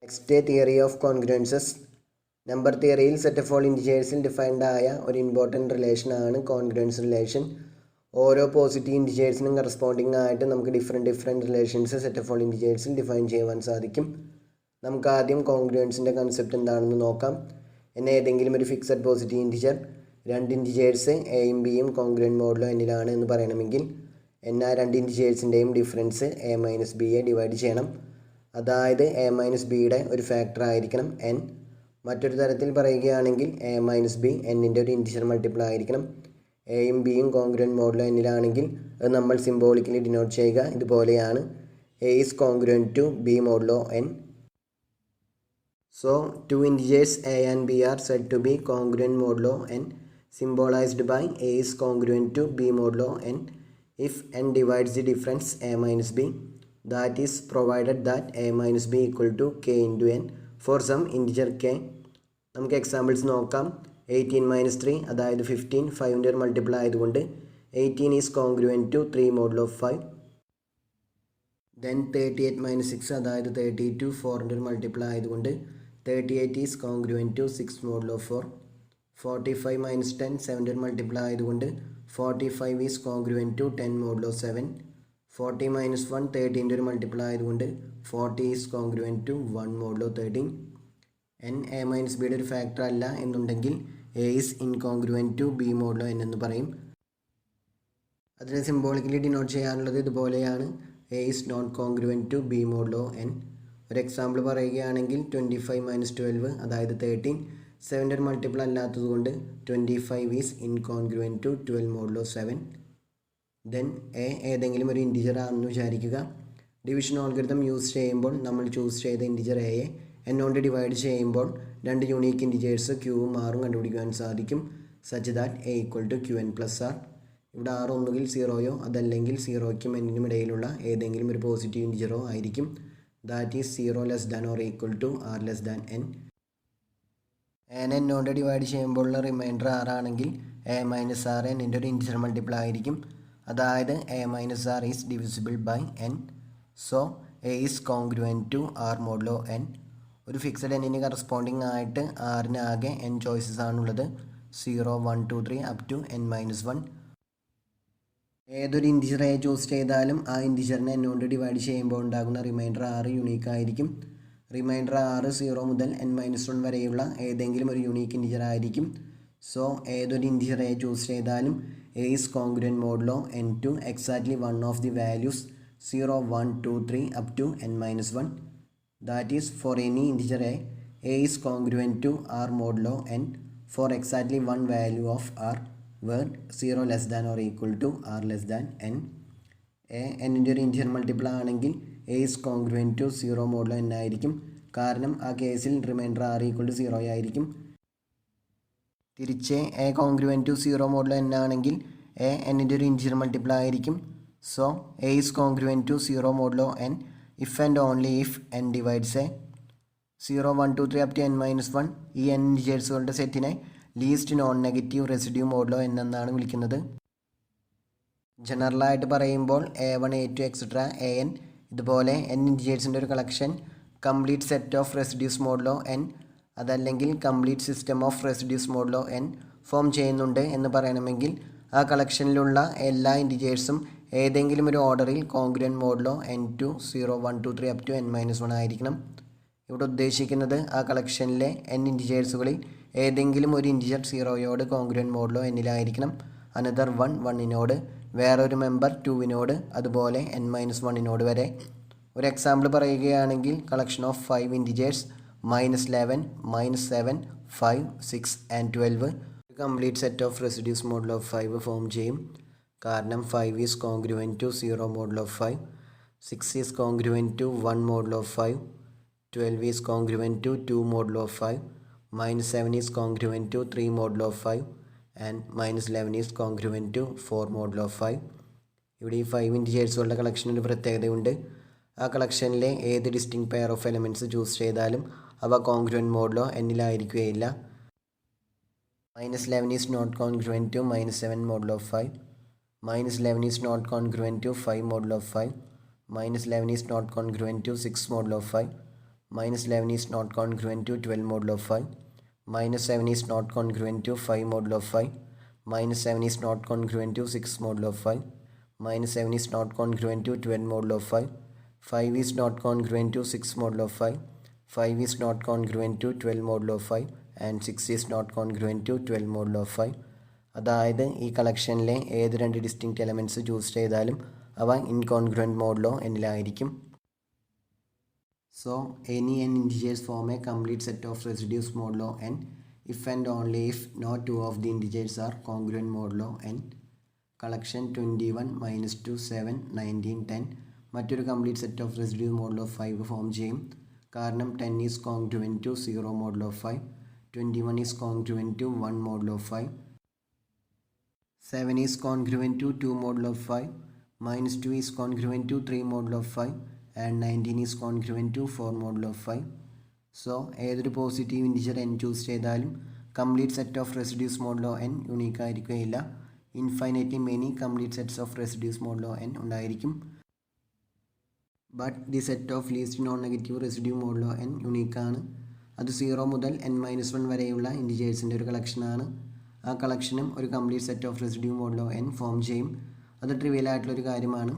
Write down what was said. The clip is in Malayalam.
Next theory of congruences. Number തിയറിയിൽ സെറ്റ് ഓഫ് ഓൾ ഇൻറ്റിജേഴ്സിൽ ഡിഫൈൻഡ് ആയ ഒരു ഇമ്പോർട്ടൻറ്റ് റിലേഷനാണ് കോൺഗ്രുവൻസ് റിലേഷൻ. ഓരോ പോസിറ്റീവ് ഇൻറ്റിജേഴ്സിനും കറസ്പോണ്ടിങ് ആയിട്ട് നമുക്ക് different relations set of all ഇൻറ്റിജേഴ്സിൽ ഡിഫൈൻ ചെയ്യുവാൻ സാധിക്കും. നമുക്ക് ആദ്യം കോൺഗ്രുവൻസിൻ്റെ കൺസെപ്റ്റ് എന്താണെന്ന് നോക്കാം. ഏതെങ്കിലും ഒരു ഫിക്സഡ് പോസിറ്റീവ് ഇൻറ്റിജർ രണ്ട് ഇൻറ്റിജേഴ്സ് എയും ബിയും കോൺഗ്രുവൻറ്റ് മോഡിലോ എന്നിലാണ് എന്ന് പറയണമെങ്കിൽ ആ രണ്ട് ഇൻറ്റിജേഴ്സിൻ്റെയും ഡിഫറൻസ് എ മൈനസ് ബിയെ ഡിവൈഡ് ചെയ്യണം. അതായത് എ മൈനസ് ബിയുടെ ഒരു ഫാക്ടർ ആയിരിക്കണം എൻ. മറ്റൊരു തരത്തിൽ പറയുകയാണെങ്കിൽ എ മൈനസ് ബി എന്നിൻ്റെ ഒരു ഇൻറ്റിജർ മൾട്ടിപ്പിൾ ആയിരിക്കണം. എയും ബിയും കോൺഗ്രുവൻറ്റ് മോഡിലോ എന്നിലാണെങ്കിൽ അത് നമ്മൾ സിംബോളിക്കലി ഡിനോട്ട് ചെയ്യുക ഇതുപോലെയാണ്: A is congruent to B modulo N. So two integers A and B are said to be congruent modulo N, symbolized by a is congruent to b modulo n if n divides the difference a minus b, that is provided that a minus b equal to k into n for some integer k. നമുക്ക് എക്സാമ്പിൾസ് നോക്കാം. 18 മൈനസ് 3 അതായത് 15 5ൻ്റെ ഒരു മൾട്ടിപ്പിൾ ആയതുകൊണ്ട് 18 is congruent to 3 modulo 5. Then 38 minus 6 അതായത് 32 4ൻ്റെ ഒരു മൾട്ടിപ്പിൾ ആയതുകൊണ്ട് 38 is congruent to 6 modulo 4. 45 minus 10 7ൻ്റെ ഒരു മൾട്ടിപ്പിൾ ആയതുകൊണ്ട് 45 is congruent to 10 modulo 7. 40 minus 1 13ൻ്റെ ഒരു മൾട്ടിപ്പിൾ ആയതുകൊണ്ട് 40 is congruent to 1 modulo 13. N A minus ബിയുടെ ഒരു ഫാക്ടർ അല്ല എന്നുണ്ടെങ്കിൽ A is incongruent to B modulo N എന്ന് പറയും. അതിനെ സിംബോളിക്കലി ഡിനോട്ട് ചെയ്യാനുള്ളത് ഇതുപോലെയാണ്: A is not congruent to B modulo N. ഒരു എക്സാമ്പിൾ പറയുകയാണെങ്കിൽ 25 മൈനസ് 12 അതായത് 13 7ൻ്റെ ഒരു മൾട്ടിപ്പിൾ അല്ലാത്തതുകൊണ്ട് 25 is incongruent to 12 modulo 7. Then A ഏതെങ്കിലും ഒരു ഇൻറ്റിജർ ആണെന്ന് വിചാരിക്കുക. ഡിവിഷൻ ഓൾഗരിതം യൂസ് ചെയ്യുമ്പോൾ നമ്മൾ ചൂസ് ചെയ്ത ഇൻറ്റിജർ എയെ n കൊണ്ട് ഡിവൈഡ് ചെയ്യുമ്പോൾ രണ്ട് യൂണീക്ക് ഇൻറ്റിജേഴ്സ് ക്യൂവും ആറും കണ്ടുപിടിക്കുവാൻ സാധിക്കും. Such that A equal to Q N plus R. ഇവിടെ ആർ ഒന്നുകിൽ സീറോയോ അതല്ലെങ്കിൽ സീറോയ്ക്കും എന്നിനും ഇടയിലുള്ള ഏതെങ്കിലും ഒരു പോസിറ്റീവ് ഇൻറ്റിജറോ ആയിരിക്കും. That is 0 less than or equal to R less than N. N കൊണ്ട് ഡിവൈഡ് ചെയ്യുമ്പോഴുള്ള റിമൈൻഡർ ആറാണെങ്കിൽ എ മൈനസ് ആർ എന്നിൻ്റെ ഒരു ഇൻറ്റിജർ മൾട്ടിപ്പിൾ ആയിരിക്കും. അതായത് A minus R is divisible by N. So A is congruent to R modulo N. ഒരു ഫിക്സഡ് എന്നിന് കറസ്പോണ്ടിങ് ആയിട്ട് ആറിന് ആകെ എൻ ചോയ്സസ് ആണുള്ളത്: 0 1 2 3 അപ് ടു n മൈനസ് 1. ഏതൊരു ഇൻറ്റിജറെ ചൂസ് ചെയ്താലും ആ ഇൻറ്റിജറിനെ n കൊണ്ട് ഡിവൈഡ് ചെയ്യുമ്പോൾ ഉണ്ടാകുന്ന റിമൈൻഡർ 6 യുണീക്ക് ആയിരിക്കും. റിമൈൻഡർ 6 0 മുതൽ n മൈനസ് 1 വരെയുള്ള ഏതെങ്കിലും ഒരു യുണീക്ക് ഇൻറ്റിജർ ആയിരിക്കും. സോ ഏതൊരു ഇൻറ്റിജറെ ചൂസ് ചെയ്താലും A is congruent modulo n to exactly one of the values 0 1 2 3 up to n minus 1. That is, for any integer a is congruent to r modulo n for exactly one value of r where 0 less than or equal to r less than n. n-ൻ്റെ ഒരു ഇൻറ്റിജർ മൾട്ടിപ്പിൾ ആണെങ്കിൽ a is congruent to 0 modulo n ആയിരിക്കും. കാരണം ആ കേസിൽ റിമൈൻഡർ r ഈക്വൽ ടു 0 ആയിരിക്കും. തിരിച്ച് a congruent to 0 modulo n ആണെങ്കിൽ a n-ൻ്റെ ഒരു ഇൻറ്റിജർ മൾട്ടിപ്പിൾ ആയിരിക്കും. So a is congruent to 0 modulo n if and only if n divides a 0 1 2 3 up to n minus 1. ഈ n ഇൻറ്റിജേഴ്സുകളുടെ സെറ്റിനെ least non negative residue modulo n എന്നാണ് വിളിക്കുന്നത്. ജനറലായിട്ട് പറയുമ്പോൾ A1 A2 എക്സെട്ര AN ഇതുപോലെ n ഇൻറ്റിജേഴ്സിൻ്റെ ഒരു collection complete set of residues modulo n അതല്ലെങ്കിൽ complete system of residues modulo n form ചെയ്യുന്നുണ്ട് എന്ന് പറയണമെങ്കിൽ ആ കളക്ഷനിലുള്ള എല്ലാ ഇൻറ്റിജേഴ്സും ഏതെങ്കിലും ഒരു ഓർഡറിൽ congruent modulo n2 0 1 2 3 up to n minus 1 ആയിരിക്കണം. ഇവിടെ ഉദ്ദേശിക്കുന്നത് ആ കളക്ഷനിലെ n ഇൻറ്റിജേഴ്സുകളിൽ ഏതെങ്കിലും ഒരു ഇൻറ്റിജർ 0യോട് കോൺഗ്രുവൻറ്റ് മോഡുലോ എന്നിലായിരിക്കണം. അനദർ 1 വേറൊരു മെമ്പർ 2 അതുപോലെ n മൈനസ് 1 വരെ. ഒരു എക്സാമ്പിൾ പറയുകയാണെങ്കിൽ collection of 5 integers -11 -7 5 6 and 12 complete set of residues modulo 5 form ചെയ്യും. കാരണം 5 is congruent to 0 modulo 5, 6 is congruent to 1 modulo 5, 12 is congruent to 2 modulo 5, -7 is congruent to 3 modulo 5 and -11 is congruent to 4 modulo 5. ഇവിടെ ഈ 5 ഇൻറ്റിജേഴ്സുകളുടെ കളക്ഷനൊരു പ്രത്യേകതയുണ്ട്. ആ കളക്ഷനിലെ ഏത് distinct pair of elements choose ചെയ്താലും അവ കോൺഗ്രുവൻറ്റ് മോഡുലോ എന്നിലായിരിക്കുകയില്ല. -11 is not congruent to -7 modulo 5. -11 is not congruent to 5 modulo 5. -11 is not congruent to 6 modulo 5. minus 11 is not congruent to 12 modulo 5, minus 7 is not congruent to 5 modulo 5, minus 7 is not congruent to 6 modulo 5, minus 7 is not congruent to 12 modulo 5, 5 is not congruent to 6 modulo 5, 5 is not congruent to 12 modulo 5, and 6 is not congruent to 12 modulo 5. അതായത് ഈ കളക്ഷനിലെ ഏത് രണ്ട് ഡിസ്റ്റിങ്ക്റ്റ് എലമെൻറ്റ്സ് ചൂസ് ചെയ്താലും അവ ഇൻകോൺഗ്രുവൻറ്റ് മോഡുലോ എന്നിലായിരിക്കും. So any n integers form a complete set of residues modulo n if and only if no two of the integers are congruent modulo n. Collection 21 -2 7 19 10 മറ്റൊരു complete set of residue modulo 5 form ചെയ്യും. കാരണം 10 is congruent to 0 modulo 5, 21 is congruent to 1 modulo 5, 7 is congruent to 2 modulo 5, minus 2 is congruent to 3 modulo 5, and 19 is congruent to 4 modulo 5. So, ഏതൊരു പോസിറ്റീവ് ഇൻറ്റിജർ n ചൂസ് ചെയ്താലും complete set of residues modulo n unique ആയിരിക്കുകയില്ല. Infinitely many complete sets of residues modulo n ഉണ്ടായിരിക്കും. But the set of least non negative residue modulo n യുണീക്കാണ്. അത് 0 മുതൽ n-1 വരെയുള്ള ഇൻറ്റിജേഴ്സിൻ്റെ ഒരു കളക്ഷനാണ്. ആ കളക്ഷനും ഒരു complete set of residue modulo n form ചെയ്യും. അത് ട്രിവിയൽ ആയിട്ടുള്ളൊരു കാര്യമാണ്.